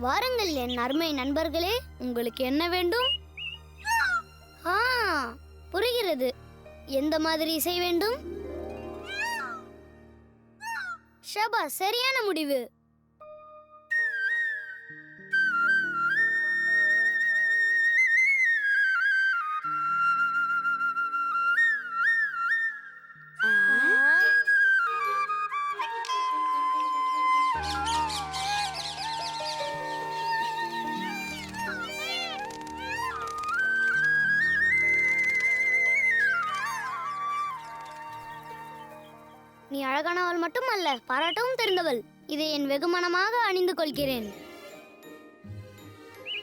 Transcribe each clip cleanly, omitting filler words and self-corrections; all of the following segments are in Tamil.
வாருங்கள் என் அருமை நண்பர்களே, உங்களுக்கு என்ன வேண்டும்? புரிகிறது. எந்த மாதிரி இசை வேண்டும்? ஷபா, சரியான முடிவு. நீ அழகானவள் மட்டுமல்ல, பாராட்டவும் தெரிந்தவள். இதை என் வெகுமனமாக அணிந்து கொள்கிறேன்.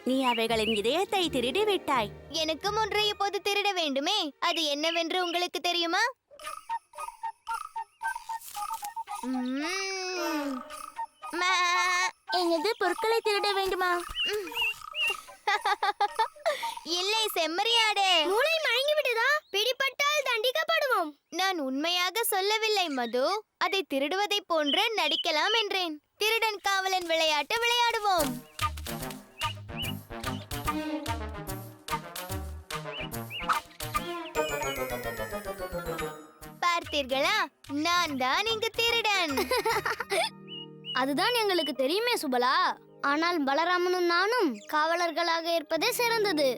நீ அவைகளின் இதயத்தை திருடி விட்டாய். எனக்கும் ஒன்றை இப்போது திருட வேண்டுமே. அது என்னவென்று உங்களுக்கு தெரியுமா? எனது பொருட்களை திருட வேண்டுமா? இல்லை செம்மறியாடே. மூளை மயங்கி விடுதா? பிடிபட்டால் தண்டிக்கப்படுவோம். நான் உண்மையாக சொல்லவில்லை மது. அதை திருடுவதை போன்று நடிக்கலாம் என்றேன். திருடன் காவலன் விளையாட்டு விளையாடுவோம். பார்த்தீர்களா, நான் தான் இங்கு திருடன். அதுதான் எங்களுக்கு தெரியுமே சுபலா. ஆனால் பலராமனும் நானும் காவலர்களாக இருப்பதே சிறந்தது.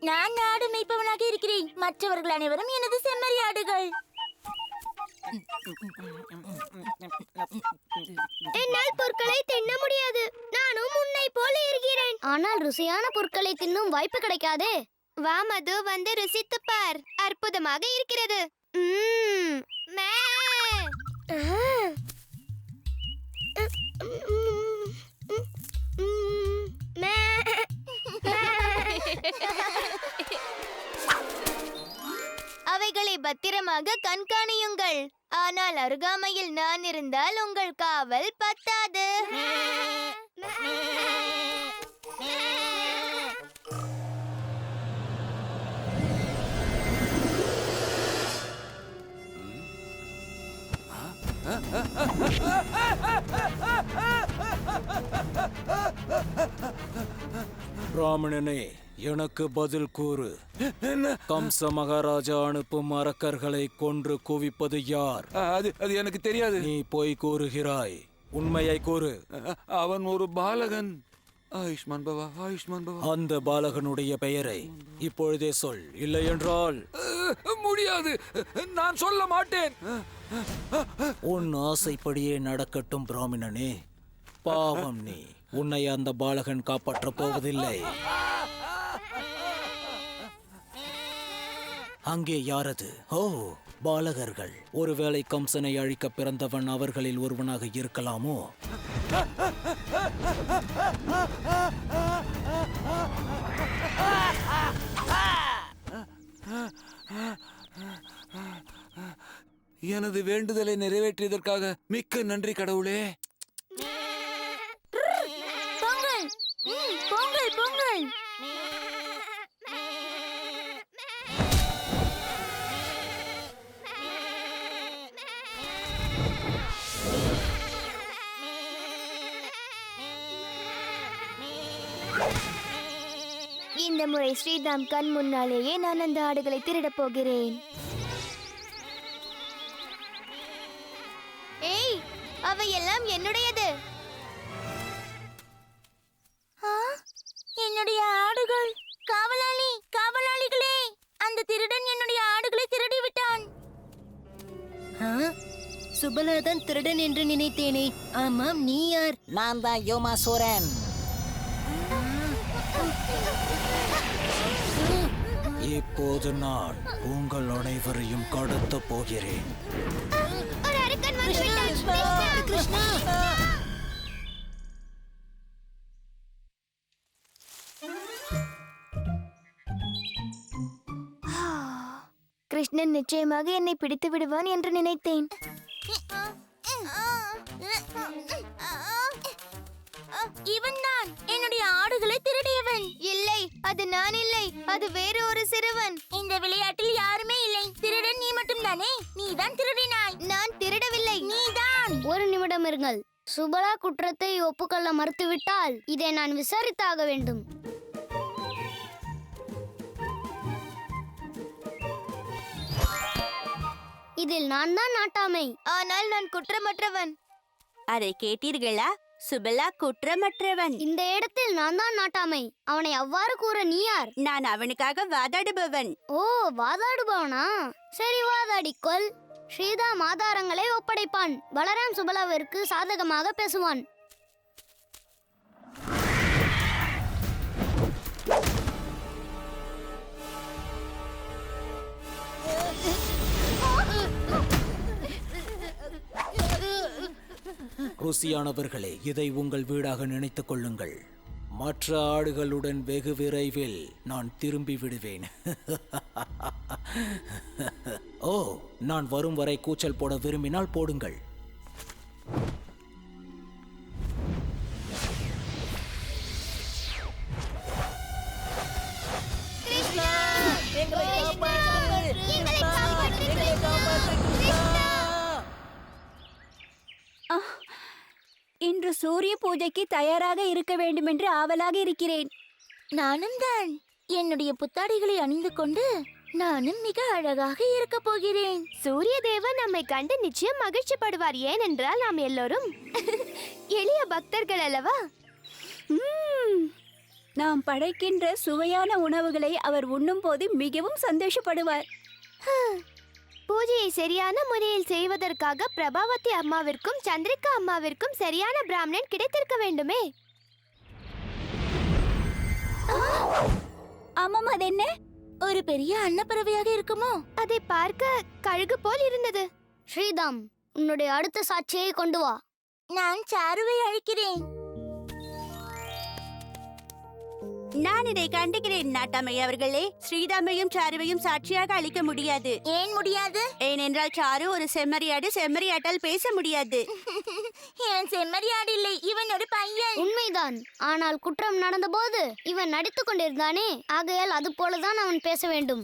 நான் ஆடு மேய்ப்பவனாக இருக்கிறேன். மற்றவர்கள் அனைவரும் எனது செம்மறியாடுகள். என்னால் பொருட்களை தின்ன முடியாது. நானும் உன்னை போல இருக்கிறேன். ஆனால் ருசியான பொருட்களை தின்னும் வாய்ப்பு கிடைக்காதே. வா மது, வந்து ருசித்து பார். அற்புதமாக இருக்கிறது. மே. அவைகளை பத்திரமாக கண்காணியுங்கள். ஆனால் அருகாமையில் நான் இருந்தால் உங்கள் காவல் பத்தாது. பிராமணனே, எனக்கு பதில் கூறு. கம்ச மகாராஜா அனுப்பும் அரக்கர்களை கொன்று குவிப்பது யார்? அது எனக்கு தெரியாது. நீ போய் கூறுகிறாய். உண்மையை கூறு. அவன் ஒரு பாலகன். ஆயுஷ்மான் பவா, ஆயுஷ்மான் பவா. அந்த பாலகனுடைய பெயரை இப்பொழுதே சொல். இல்லை என்றால் முடியாது. நான் சொல்ல மாட்டேன். உன் ஆசைப்படியே நடக்கட்டும் பிராமணனே. பாவம் நீ. உன்னை அந்த பாலகன் காப்பாற்றப் போவதில்லை. அங்கே யாரது? ஓ, பாலகர்கள். ஒருவேளை கம்சனை அழிக்க பிறந்தவன் அவர்களில் ஒருவனாக இருக்கலாமோ? எனது வேண்டுதலை நிறைவேற்றியதற்காக மிக்க நன்றி கடவுளே. பொங்கல், பொங்கல், பொங்கல். இந்த முறை ஸ்ரீராம் கண் முன்னாலேயே நான் அந்த ஆடுகளை திருடப் போகிறேன். ஏய், அவையெல்லாம் என்னுடையது. என்னுடைய ஆடுகள். காவலாளி, காவலாளிகளே, அந்த திருடன் என்னுடைய ஆடுகளை திருடி விட்டான். சுபலாதான் திருடன் என்று நினைத்தேனே. ஆமாம், நீ யார்? நான் தான் யோமாசூரன். இப்போது நான் உங்கள் அனைவரையும் கடத்த போகிறேன். ஒரு அரக்கன் வந்துவிட்டான். கிருஷ்ணா! கிருஷ்ணன் நிச்சயமாக என்னை பிடித்து விடுவான் என்று நினைத்தேன். இவன்தான் என்னுடைய ஆடுகளை திருடியவன். இல்லை, அது நான் இல்லை, அது வேறு ஒரு சிறுவன். இந்த விளையாட்டில் யாருமே இல்லை. திருடன் நீ மட்டும் தானே? நீதான் திருடினாய். நான் திருடவில்லை. நீதான். ஒரு நிமிடம் இருங்கள். சுபலா குற்றத்தை ஒப்புக்கொள்ள மறுத்துவிட்டால் இதை நான் விசாரித்தாக வேண்டும். இதில் நான் தான் நாட்டாமை. ஆனால் நான் குற்றமற்றவன். அதை கேட்டீர்களா? சுபலா குற்றமற்றவன். இந்த இடத்தில் நான் தான் நாட்டாமை. அவனை அவ்வாறு கூற நீ யார்? நான் அவனுக்காக வாதாடுபவன். ஓ, வாதாடுபவனா? சரி, வாதாடிக்கொள். ஸ்ரீதாம் ஆதாரங்களை ஒப்படைப்பான். பலராம் சுபலாவிற்கு சாதகமாக பேசுவான். ருசியானவர்களே, இதை உங்கள் வீடாக நினைத்துக் கொள்ளுங்கள். மற்ற ஆடுகளுடன் வெகு விரைவில் நான் திரும்பி விடுவேன். ஓ, நான் வரும் வரை கூச்சல் போட விரும்பினால் போடுங்கள். இன்று சூரிய பூஜைக்கு தயாராக இருக்க வேண்டும் என்று ஆவலாக இருக்கிறேன். நானும் தான். என்னுடைய புத்தாடைகளை அணிந்து கொண்டு நானும் மிக அழகாக இருக்க போகிறேன். சூரிய தேவன் நம்மை கண்டு நிச்சயம் மகிழ்ச்சி படுவார். ஏனென்றால் நாம் எல்லோரும் எளிய பக்தர்கள் அல்லவா? நாம் படைக்கின்ற சுவையான உணவுகளை அவர் உண்ணும் போது மிகவும் சந்தோஷப்படுவார். பூஜையை சரியான முறையில் செய்வதற்காக பிரபாவதி அம்மாவிற்கும் சந்திரிகா அம்மாவிற்கும் சரியான பிராமணன் கிடைத்திருக்க வேண்டுமே. ஆமாம், அது என்ன? ஒரு பெரிய அன்னப்பறவையாக இருக்குமோ? அதை பார்க்க கழுகு போல் இருந்தது. ஸ்ரீதாம், உன்னுடைய அடுத்த சாட்சியை கொண்டு வா. நான் சாருவை அழைக்கிறேன். நான் இதை கண்டுகிறேன் நாட்டாமை அவர்களே. ஸ்ரீதாமையும் சாருவையும் சாட்சியாக அளிக்க முடியாது. ஏன் முடியாது? ஏனென்றால் சாரு ஒரு செம்மறியாடு. செம்மறியாட்டால் பேச முடியாது. என் செம்மறியாடு இல்லை, இவன் ஒரு பையன். உண்மைதான். ஆனால் குற்றம் நடந்தபோது இவன் நடித்துக் கொண்டிருந்தானே, ஆகையால் அது போலதான் அவன் பேச வேண்டும்.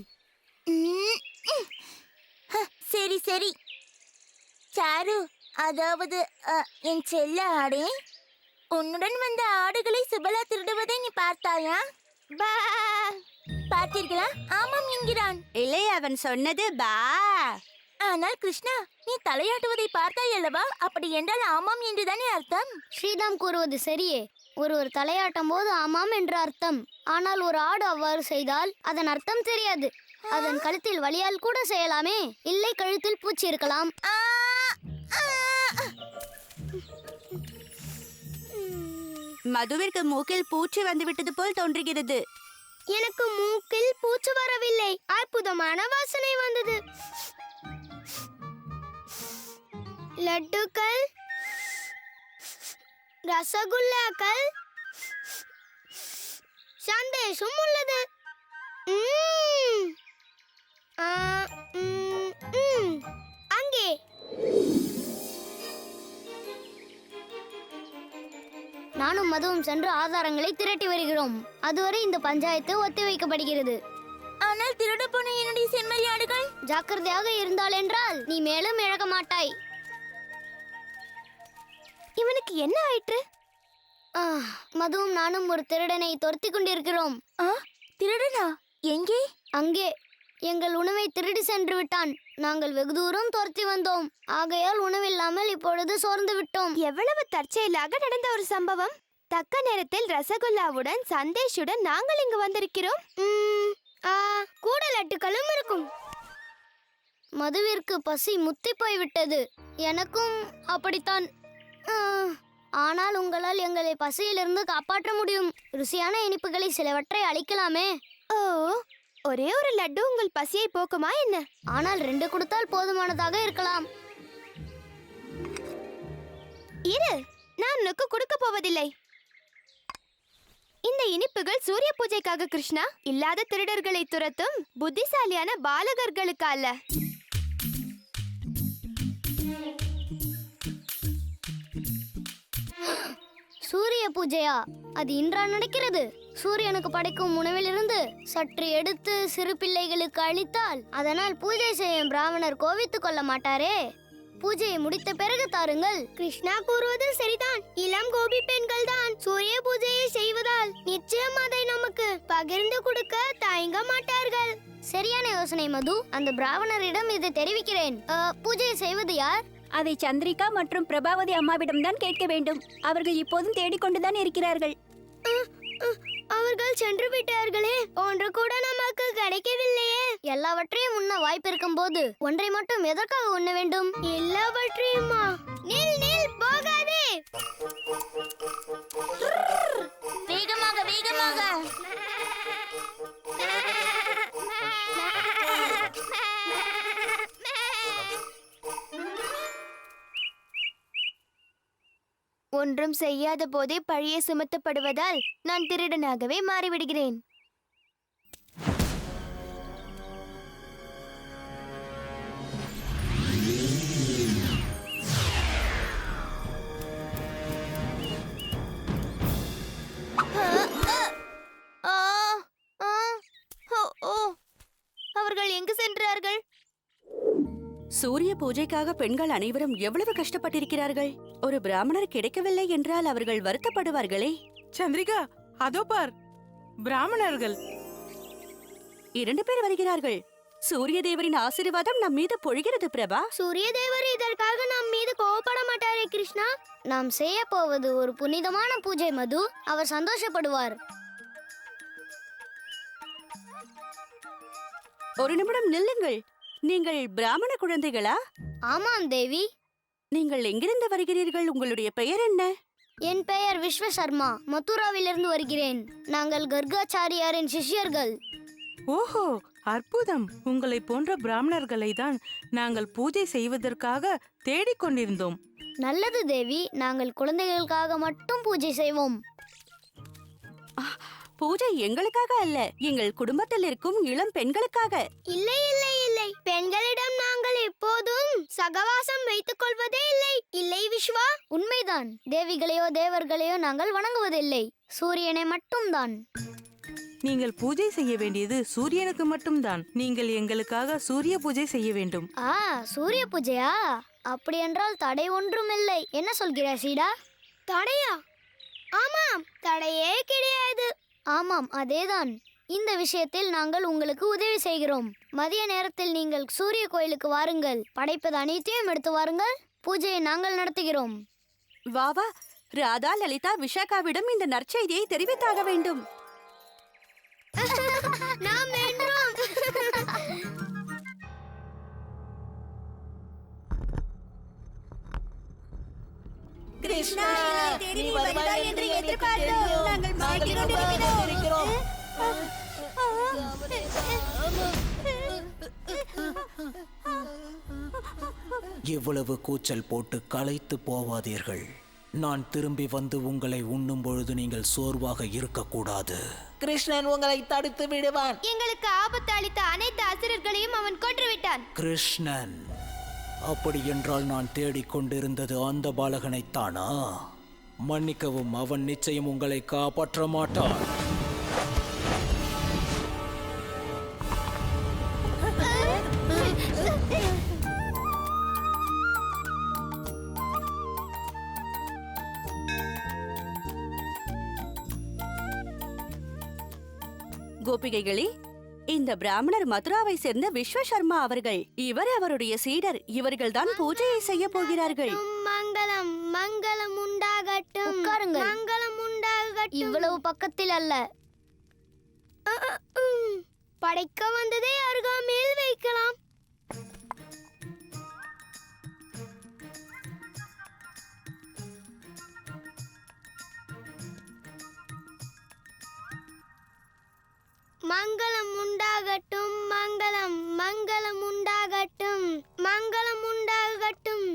சரி சரி. சாரு, அதாவது என் செல்ல ஆடே, உன்னுடன் வந்த ஆடுகளை சுபலா திருடுவதை நீ பார்த்தாயா? பார்த்தீர்களா? ஆமாம் என்கிறான். இல்லை, அவன் சொன்னது பா. ஆனால் கிருஷ்ணா, நீ தலையாட்டுவதை பார்த்தாய் அல்லவா? அப்படி என்றால் ஆமாம் என்றுதானே அர்த்தம். ஸ்ரீதாம் கூறுவது சரியே. ஒருவர் தலையாட்டும் போது ஆமாம் என்று அர்த்தம். ஆனால் ஒரு ஆடு அவ்வாறு செய்தால் அதன் அர்த்தம் தெரியாது. அதன் கழுத்தில் வலியால் கூட செய்யலாமே. இல்லை, கழுத்தில் பூச்சி இருக்கலாம். மதுவிற்கு மூக்கில் பூச்சி வந்துவிட்டது போல் தோன்றுகிறது. எனக்கு மூக்கில் பூச்சி வரவில்லை. அற்புதமான வாசனை வந்தது. லட்டுக்கள், ரசகுல்லாக்கள், சந்தேஷம் உள்ளது. அங்கே நானும் மதுவும் சென்று ஆதாரங்களை திரட்டி வருகிறோம். அதுவரை இந்த பஞ்சாயத்து ஒத்திவைக்கப்படுகிறது. ஆனால் திருட போன என்னுடைய செம்மறியாடுகள்? ஜாக்கிரதையாக இருந்தால் என்றால் நீ மேலும் இழக்க மாட்டாய். இவனுக்கு என்ன ஆயிற்று? மதுவும் நானும் ஒரு திருடனை துரத்தி கொண்டிருக்கிறோம். திருடனா? எங்கே? அங்கே. எங்கள் உணவை திருடி சென்று விட்டான். நாங்கள் வெகு தூரம் துரத்தி வந்தோம். ஆகையால் உணவில்லாமல் இப்பொழுது சோர்ந்து விட்டோம். எவ்வளவு தற்செயலாக நடந்த ஒரு சம்பவம். தக்க நேரத்தில் ரசகுல்லாவுடன் சந்தேஷுடன் நாங்கள் இங்கு வந்திருக்கிறோம். கூட லட்டுக்களும் இருக்கும். மதுவிற்கு பசி முத்தி போய்விட்டது. எனக்கும் அப்படித்தான். ஆனால் உங்களால் எங்களை பசியிலிருந்து காப்பாற்ற முடியும். ருசியான இனிப்புகளை சிலவற்றை அளிக்கலாமே. ஓ, ஒரே ஒரு லட்டு உங்கள் பசியை போக்குமா என்ன? ஆனால் 2 கொடுத்தால் போதுமானதாக இருக்கலாம். இரு, நான் உனக்கு கொடுக்க போவதில்லை. இந்த இனிப்புகள் சூரிய பூஜைக்காக கிருஷ்ணா. இல்லாத திருடர்களை துரத்தும் புத்திசாலியான பாலகர்களுக்கு அல்ல. சூரிய பூஜையா? அது இன்றா நடக்கிறது? சூரியனுக்கு படைக்கும் உணவிலிருந்து சற்று எடுத்து சிறு பிள்ளைகளுக்கு அளித்தால் அதனால் பூஜை செய்யும் பிராமணர் கோவித்துக் கொள்ள மாட்டாரே. பூஜையை முடித்த பிறகு தாருங்கள். கிருஷ்ணா கூறுவது சரிதான். இளம் கோபி பெண்கள் தான் சூரிய பூஜையை செய்வதால் நிச்சயம் அதை நமக்கு பகிர்ந்து கொடுக்க தயங்க மாட்டார்கள். சரியான யோசனை மது. அந்த பிராமணரிடம் இதை தெரிவிக்கிறேன். பூஜையை செய்வது யார்? அதை சந்திரிகா மற்றும் பிரபாவதி அம்மாவிடம் தான் கேட்க வேண்டும். அவர்கள் இப்போதும் தேடிக்கொண்டுதான் இருக்கிறார்கள். அவர்கள் சென்று விட்டார்களே, ஒன்று கூட நமக்கு கிடைக்கவில்லையே. எல்லாவற்றையும் உண்ண வாய்ப்பு இருக்கும் போது ஒன்றை மட்டும் எதற்காக உண்ண வேண்டும்? எல்லாவற்றையுமா? நில் போகாதே. வேகமாக வேகமாக. ஒன்றும் செய்யாத போதே பழியை சுமத்தப்படுவதால் நான் திருடனாகவே மாறிவிடுகிறேன். அவர்கள் எங்கு சென்றார்கள்? சூரிய பூஜைக்காக பெண்கள் அனைவரும் எவ்வளவு கஷ்டப்பட்டிருக்கிறார்கள். ஒரு பிராமணர் கிடைக்கவில்லை என்றால் அவர்கள் வருத்தப்படுவார்களே. சந்திரிகா, அதோ பார், பிராமணர்கள் 2 பேர் வருகிறார்கள். சூரிய தேவரின் ஆசீர்வாதம் நம் மீது பொழிகிறது பிரபா. சூரிய தேவர் இதற்காக நம் மீது கோபப்பட மாட்டாரே கிருஷ்ணா. நாம் செய்ய போவது ஒரு புனிதமான பூஜை மது. அவர் சந்தோஷப்படுவார். ஒரு நிமிடம் நில்லுங்கள். நீங்கள் பிராமண குழந்தைகளா? ஆமாம் தேவி. நீங்கள் எங்கிருந்து வருகிறீர்கள்? உங்களுடைய பெயர் என்ன? என் பெயர் விஸ்வசர்மா. மதுராவிலிருந்து வருகிறேன். நாங்கள் கர்காச்சாரியாரின் சிஷ்யர்கள். ஓஹோ, அற்புதம். உங்களை போன்ற பிராமணர்களை தான் நாங்கள் பூஜை செய்வதற்காக தேடிக்கொண்டிருந்தோம். நல்லது தேவி. நாங்கள் குழந்தைகளுக்காக மட்டும் பூஜை செய்வோம். பூஜை எங்களுக்காக அல்ல, எங்கள் குடும்பத்தில் இருக்கும் இளம் பெண்களுக்காக. இல்லை இல்லை இல்லை, பெண்களிடம் நாங்கள் எப்போதும் சகவாசம் வைத்துக் கொள்வதே இல்லை. இல்லை விஸ்வா. உண்மைதான். தேவிகளையோ தேவர்களையோ நாங்கள் வணங்குவதில்லை. சூரியனை மட்டும்தான். நீங்கள் பூஜை செய்ய வேண்டியது சூரியனுக்கு மட்டும்தான். நீங்கள் எங்களுக்காக சூரிய பூஜை செய்ய வேண்டும். சூரிய பூஜையா? அப்படி என்றால் தடை ஒன்றும் இல்லை. என்ன சொல்கிறாய் சீடா? தடையா? ஆமாம், தடையே கிடையாது. ஆமாம், அதேதான். இந்த விஷயத்தில் நாங்கள் உங்களுக்கு உதவி செய்கிறோம். மதிய நேரத்தில் நீங்கள் சூரிய கோயிலுக்கு வாருங்கள். படைப்பது அனைத்தையும் எடுத்து வாருங்கள். பூஜையை நாங்கள் நடத்துகிறோம். வா வா, ராதா, லலிதா, விஷாகாவிடம் இந்த நற்செய்தியை தெரிவித்தாக வேண்டும். நாம் வென்றோம். கிருஷ்ணா, நீ வருவாய் என்று எதிர்பார்த்தோம். நாங்கள் மாட்டிக் கொண்டிருக்கிறோம். இவ்வளவு கூச்சல் போட்டு களைத்து போவாதீர்கள். நான் திரும்பி வந்து உங்களை உண்ணும் பொழுது நீங்கள் சோர்வாக இருக்கக்கூடாது. கிருஷ்ணன் உங்களை தடுத்து விடுவான். எங்களுக்கு ஆபத்து அளித்த அனைத்து அசுரர்களையும் அவன் கொன்றுவிட்டான். கிருஷ்ணன்? அப்படி என்றால் நான் தேடிக்கொண்டிருந்தது அந்த பாலகனைத்தானா? மன்னிக்கவும், அவன் நிச்சயம் உங்களை காப்பாற்ற மாட்டான். கோபிகைகளே, இந்த பிராமணர் மதுராவை சேர்ந்த விஸ்வசர்மா அவர்கள். இவர் அவருடைய சீடர். இவர்கள்தான் பூஜையை செய்ய போகிறார்கள். மங்களம் மங்களம் உண்டாகட்டும். உட்காருங்கள். மங்களம் உண்டாகட்டும். இவ்வளவு பக்கத்தில் அல்ல. படைக்க வந்ததை அருகாமையில் வைக்கலாம். மங்களம் உண்டாகட்டும். மங்களம் மங்களம் உண்டாகட்டும். மங்களம் உண்டாகட்டும்.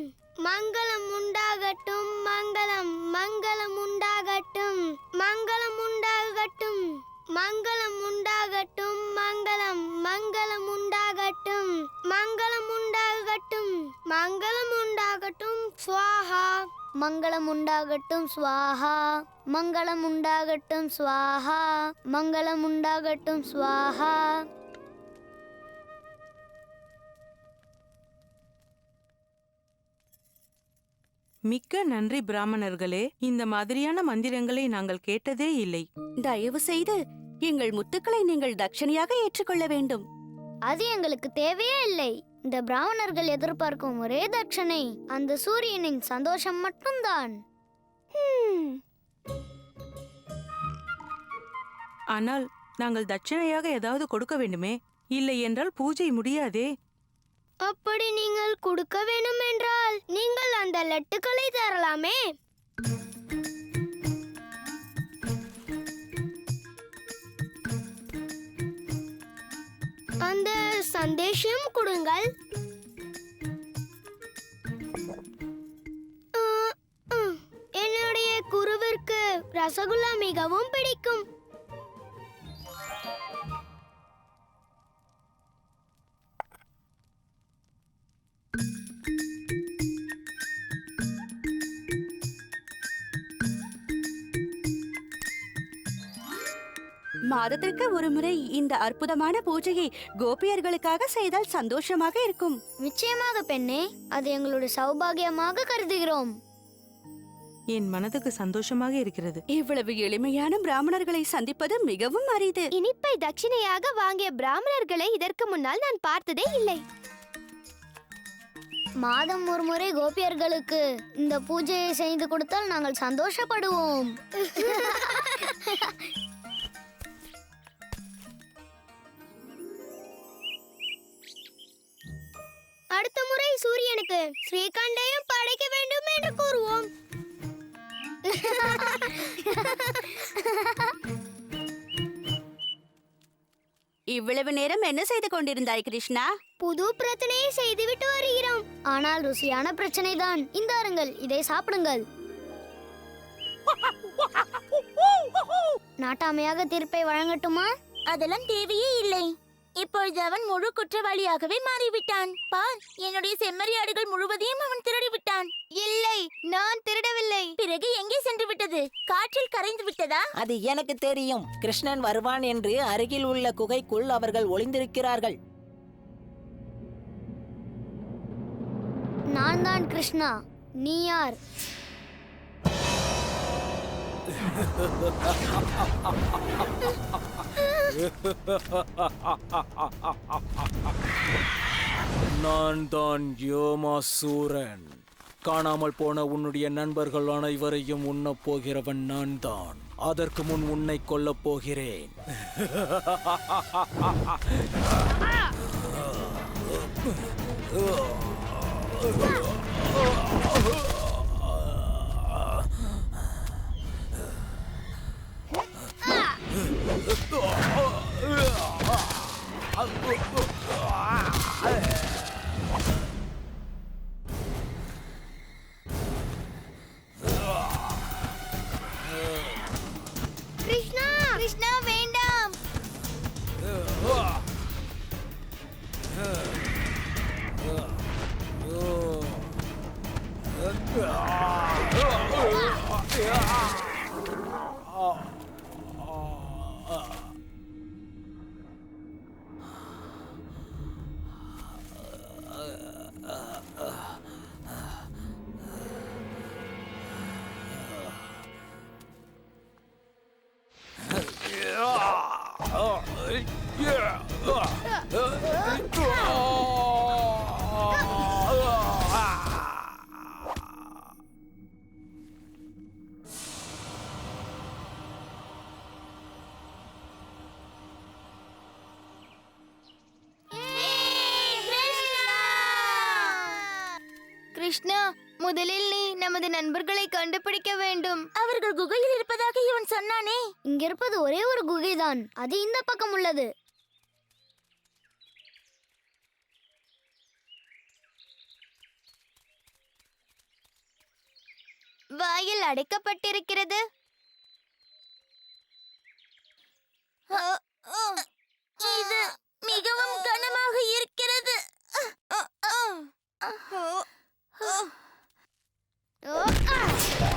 மங்களம் உண்டாகட்டும். மங்களம் மங்களம் உண்டாகட்டும். மங்களம் உண்டாகட்டும். மங்களம் உண்டாகட்டும். மங்களம் மங்களம் உண்டாகட்டும். மங்களம் உண்டாகட்டும். மங்களம் உண்டாகட்டும். ஸ்வாஹா. மங்களம் உண்டாகட்டும் ஸ்வாஹா, மங்களம் உண்டாகட்டும் ஸ்வாஹா, மங்களம் உண்டாகட்டும் ஸ்வாஹா. மிக்க நன்றி பிராமணர்களே. இந்த மாதிரியான மந்திரங்களை நாங்கள் கேட்டதே இல்லை. தயவு செய்து எங்கள் முத்துக்களை நீங்கள் தட்சணையாக ஏற்றுக்கொள்ள வேண்டும். அது எங்களுக்கு தேவையே இல்லை. இந்த பிராமணர்கள் எதிர்பார்க்கும் ஒரே தட்சணை அந்த சூரியனின் சந்தோஷம் மட்டும்தான். ஆனால் நாங்கள் தட்சணையாக ஏதாவது கொடுக்க வேண்டுமே, இல்லை என்றால் பூஜை முடியாதே. அப்படி நீங்கள் கொடுக்க வேண்டும் என்றால் நீங்கள் அந்த லட்டுக்களை தரலாமே. அந்த சந்தேஷம் கொடுங்கள். என்னுடைய குருவிற்கு ரசகுல்லா மிகவும் பிடிக்கும். மாதத்திற்கு ஒரு முறை இந்த அற்புதமான பூஜையை கோபியர்களுக்காக செய்தால் சந்தோஷமாக இருக்கும். நிச்சயமாக பெண்ணே, அது எங்களுடைய சௌபாகியமாக கருதுகிறோம். என் மனதுக்கு சந்தோஷமாக இருக்கிறது. இவ்வளவு எளிமையான பிராமணர்களை சந்திப்பது மிகவும் அரிது. இனிப்பை தட்சிணையாக வாங்கிய பிராமணர்களை இதற்கு முன்னால் நான் பார்த்ததே இல்லை. மாதம் ஒரு முறை கோபியர்களுக்கு இந்த பூஜையை செய்து கொடுத்தால் நாங்கள் சந்தோஷப்படுவோம். அடுத்த முறை சூரியனுக்கு ஸ்ரீகண்டையும் படைக்க வேண்டும் என்று கூறுவோம். இவ்வளவு நேரம் என்ன செய்து கொண்டிருந்தாய் கிருஷ்ணா? புது பிரச்சனையை செய்துவிட்டு வருகிறோம். ஆனால் ருசியான பிரச்சனை தான். இந்தாருங்கள், இதை சாப்பிடுங்கள். நாட்டாமையாக தீர்ப்பை வழங்கட்டுமா? அதெல்லாம் தேவையே இல்லை. இப்பொழுது அவன் முழு குற்றவாளியாகவே மாறிவிட்டான். பார், என்னுடைய செம்மறியாடுகள் முழுவதையும் அவன் திருடி விட்டான். இல்லை, நான் திருடவில்லை. பிறகு எங்கே சென்று விட்டது? காற்றில் கரைந்து விட்டதா? அது எனக்கு தெரியும். கிருஷ்ணன் வருவான் என்று அருகில் உள்ள குகைக்குள் அவர்கள் ஒளிந்திருக்கிறார்கள். நான் தான் கிருஷ்ணா. நீ யார்? நான் தான் யோமாசூரன். காணாமல் போன உன்னுடைய நண்பர்கள் அனைவரையும் உண்ணப் போகிறவன் நான் தான். அதற்கு முன் உன்னை கொல்லப் போகிறேன். கிருஷ்ணா, கிருஷ்ணா வேண்டாம். கிருஷ்ணா, முதலில் நீ நமது நண்பர்களை கண்டுபிடிக்க வேண்டும். அவர்கள் குகையில் இருப்பதாக இவன் சொன்னானே. இங்கிருப்பது ஒரே ஒரு குகைதான். அது இந்த பக்கம் உள்ளது. வாயில் அடைக்கப்பட்டிருக்கிறது. இது மிகவும் கனமாக இருக்கிறது. ஓ, ஆ.